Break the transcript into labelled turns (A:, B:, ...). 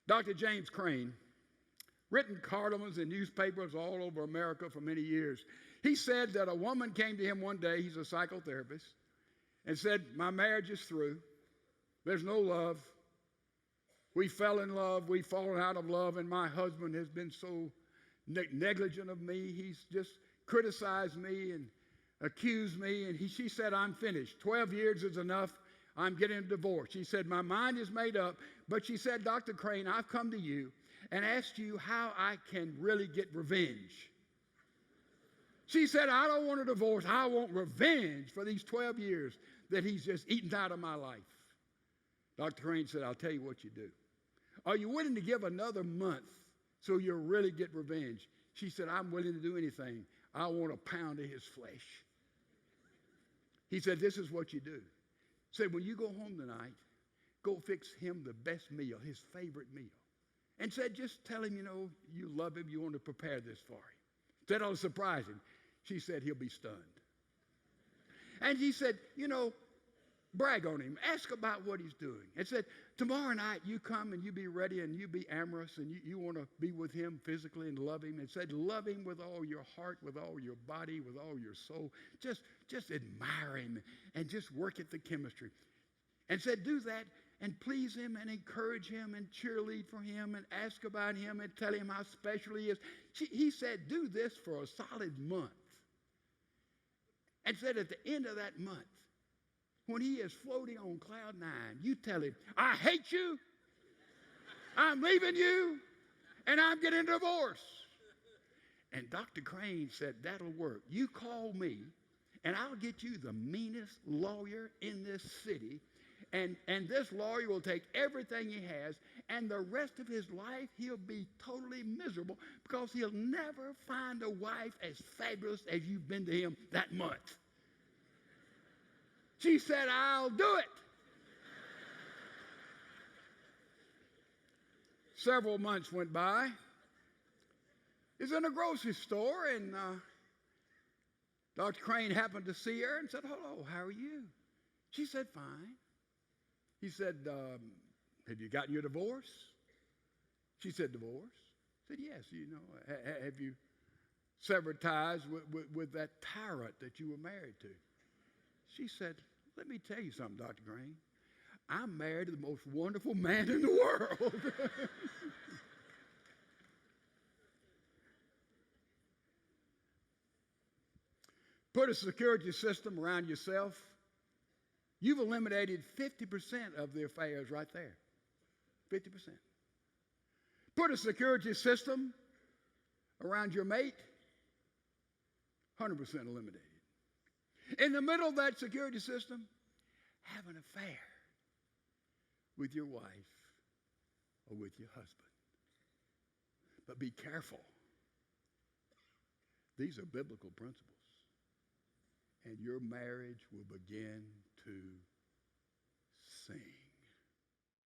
A: Dr. James Crane, written columns in newspapers all over America for many years. He said that a woman came to him one day, he's a psychotherapist, and said, my marriage is through. There's no love. We fell in love. We've fallen out of love, and my husband has been so negligent of me. He's just criticized me and accused me, and she said, I'm finished. 12 years is enough. I'm getting a divorce. She said, my mind is made up, but she said, Dr. Crane, I've come to you and asked you how I can really get revenge. She said, I don't want a divorce. I want revenge for these 12 years that he's just eaten out of my life. Dr. Crane said, I'll tell you what you do. Are you willing to give another month so you'll really get revenge? She said, I'm willing to do anything. I want a pound of his flesh. He said, this is what you do. He said, when you go home tonight, go fix him the best meal, his favorite meal. And said, just tell him, you love him, you want to prepare this for him. Said, I'll surprise him. She said, he'll be stunned. And he said, brag on him. Ask about what he's doing. And said, tomorrow night you come and you be ready and you be amorous and you want to be with him physically and love him. And said, love him with all your heart, with all your body, with all your soul. Just admire him and just work at the chemistry. And said, do that and please him and encourage him and cheerlead for him and ask about him and tell him how special he is. He said, do this for a solid month. And said, at the end of that month, when he is floating on cloud 9, you tell him, I hate you, I'm leaving you, and I'm getting a divorce. And Dr. Crane said, that'll work. You call me, and I'll get you the meanest lawyer in this city, and this lawyer will take everything he has, and the rest of his life he'll be totally miserable because he'll never find a wife as fabulous as you've been to him that month. She said, I'll do it. Several months went by. He's in a grocery store, and Dr. Crane happened to see her and said, hello, how are you? She said, fine. He said, have you gotten your divorce? She said, divorce? He said, yes, have you severed ties with that tyrant that you were married to? She said, let me tell you something, Dr. Crane. I'm married to the most wonderful man in the world. Put a security system around yourself. You've eliminated 50% of the affairs right there. 50%. Put a security system around your mate. 100% eliminated. In the middle of that security system, have an affair with your wife or with your husband. But be careful. These are biblical principles. And your marriage will begin to sing.